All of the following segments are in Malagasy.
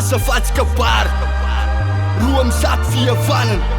azafady kabary roa mizaty fihavanana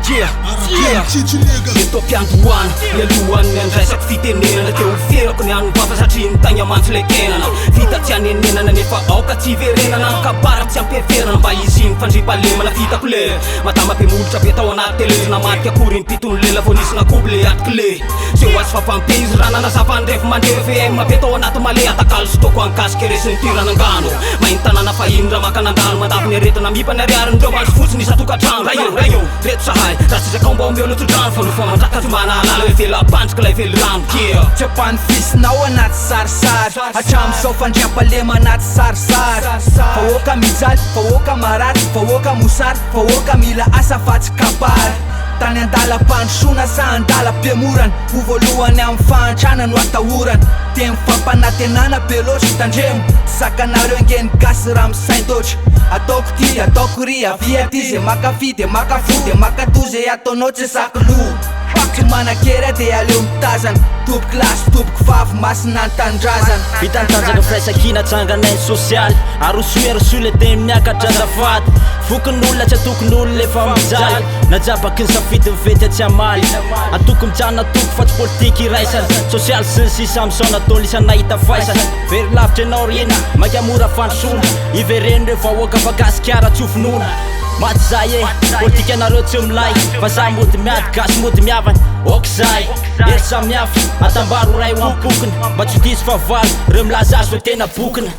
eto ampiandroana mialohan'ny andraisaky fitenenana teo ferako ny anovava satria nitagna mantso le tenana vita tsy anenenana nefa aoka tsy verenana kabara tsy ampiaferana mba izy mifandripalemana vitako le matamapemolotra be tao anaty telezona matika akory ny pitony lela vo nisy nakoby le atiky le zeo azy fafampe izy raha nanazavany refa mandeha VM be tao anaty male atakalo sotoko ankasiky resiny tiranangano mahintanana fahiny raha makanandalo mandaviny aretina mipany ariarindreo mandro fotsiny isatokatrano rayo reto sahay raha tsy zakao meolotodrano fa nofa mandrakaty manalala hoe vela panjika lay vely rano kia tsy ampanifisinao anaty sarisary hatramizao fandriam-palema anaty sarisary fahoaka mijaly fahoaka maraty fahoaka mosary fahoaka mila asa fatsy kabary tany andala-pandrosona sa andala-piamorana ho voalohany amin'ny fahantrana no atahorana te mifampanatenana be loatra tandremo sakanareo angeny gasy raha misaintotra ataoko ty ataoko ry avia ty zay makafy de makafo de makatoy zay ataonao tsy sakoloha tsy manakery de aleo mitazana toboky lasy toboky vavy masina nytandrazana vita nitanjaka firaisakina tsanganainy sosialy arosoeroso le te miakatra azafady fokon'olona tsy atokon'olona efa mijaly najabaky ny safidy mivety atsy amaly atoko mijano atoko fa tsy politiky iraisana sosialy sy ny sisa am'izao nataony isanahita faisana very lavitra anao rena makamora fandrosona ivereny reo vahoaka fagasikara tsofinona maty zay e politika anareo tsy milay fa za mody miady gasy mody miavana ok zay ery samihafa atambaro ray ho ampokiny mba tsy diso fa valo reo milaza azy fa tena bokina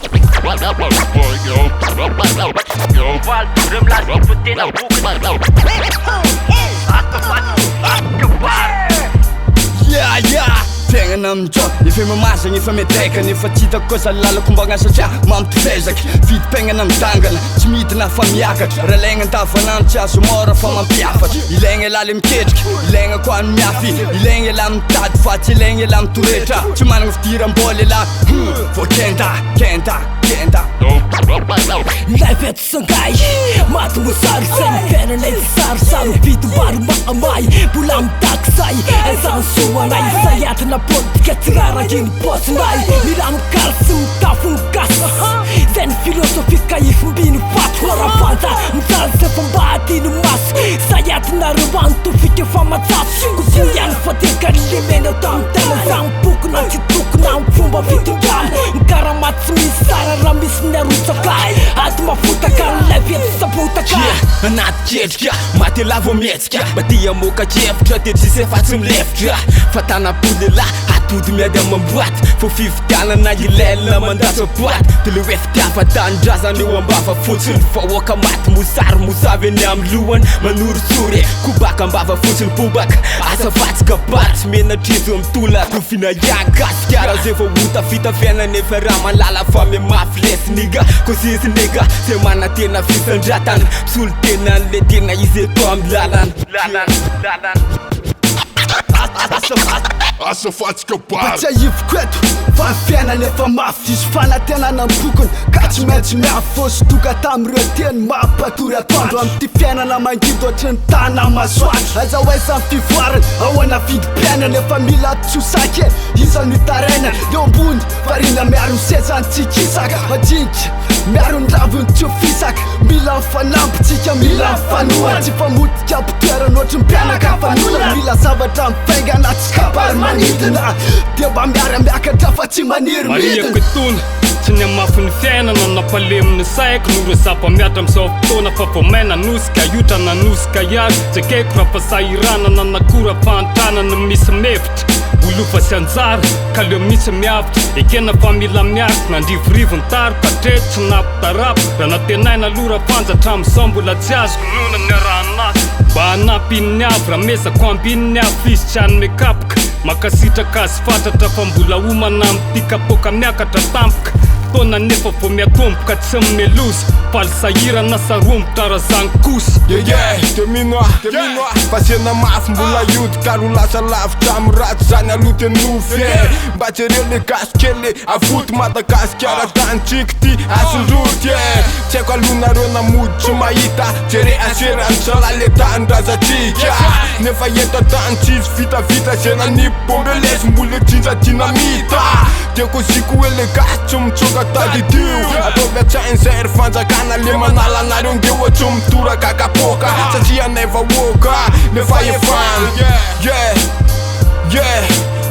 fiaignana amin'izao efa mamazagna efa miadaikana efa tsy hitako koa zalalako mbagna satria mampifezaka vidim-piaignana midangana tsy midina fa miakatra raha ilaigna andavanandro tsy azo mora fa mampiafatra ilaigna elaly miketrika ilaigna koa ny miafy ilaigna ela mitady fa tsy ilaigna ela mitoretra tsy managna fidiram-bola ela vo kenda ilay veto sangay maty mosary sainy fiainana izy sarisary vidim-bary maamay mbola mitaky zay azany soanay sayatina politika tsy raraginy posinay mila mikary sy mitafo ny gasy zay ny filosofika ifombiny faty horavanja mijaly zay fa mba adiny maso sayatinareo antofika efa matsato kozo ihany fa tenkalilemena tamy tena za mipokona tsy tokona amy fomba vitim-drano mikaramaty tsy misy sara raha misy ny arotsaka aty mafotaka nylay vety sapotaka anaty ketrika maty lavo mietsika matia moka kevitra de tsisy efa tsy milefitra fa tanam-polela atody miady amamboaty fo fividianana ilelina mandasa boaty de le hoe fitiava-tanindrazana eo ambava fotsiny fahoaka maty mosary mosavy eny amy lohany manorosory kobaka ambava fotsiny bobaka asafatsy kabary tsy menatrizo amitola tofina iagasikara zay fa ota vita fiainana efa raha malala fa memafy lesiniga kosisy nega zay manatena fisandratana misolo tena an'le tena izy eto amy lalana azafady kabary tsy ahivoko eto fa ny fiainana efa mafy izy fanatenana mbokony ka tsy maintsy miafosy toka tamireo teny mampatory atoandro am'ty fiainana mangido ohatry ny tana masoandro aza hoaizany fivoarana ahoana vidim-piainana efa mila tsosaky e izany tarainana eo ambony farina miaro ny sezany tsikisaka majinika miaro ny ravony tsy ofisaka mila mifanampitsika mila mifanohana tsy famotika mpitoerana ohatry mpianaka fanolana mila zavatra mifaingana tsy kabary manidina de mba miara-miakatra fa tsy maniry mariako etony tsy ny amafy ny fiainana nampaleminy saiko no reo zava-miatra am'izao fotoana fa vo maina nosika iotra nanosika ihany jakeko raha fasahiranana nakora fahantranana misy mevitra olofa sy anjara ka leo misy miavitra ekena fa mila miaraka nandrivorivo ny taro ka treto tsy napitarapa raha natenaina lora fanjatra am'izao mbola tsy azo konona ny arahanazy mba hanampin'ny avy raha mesako ambininy avy fisitra any mekapoka makasitraka azy fatratra fa mbola homana am'ty kapoka miakatra tampoka tona nefa vo miatomboka tsy mimelozy faly sahirana sarombotra razany kosa teminoa fasena mafy mbola iodika ro lasa lavitra amy ratsy zany aloty anofy mba tsy reo le gasikely avoty madagasikara tanytsiky ty asindroty tsy haiko alonareo namoditry mahita jere aseranytsara le tandrazatsika nefa eto tanytsisy vitavita zena nipy bombelesy mbola tsinja dinamita de koziko hoe le gasy tsy mitsoka matadidio ataovy atsainy zay ry fanjakana le manala anareo ndeo ohatry mitoraka kapoka satria anay vahoaka le fahefana yeah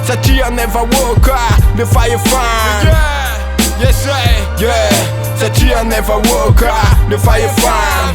satria anay vahoaka le fahefana satria anay vahoaka le fahefana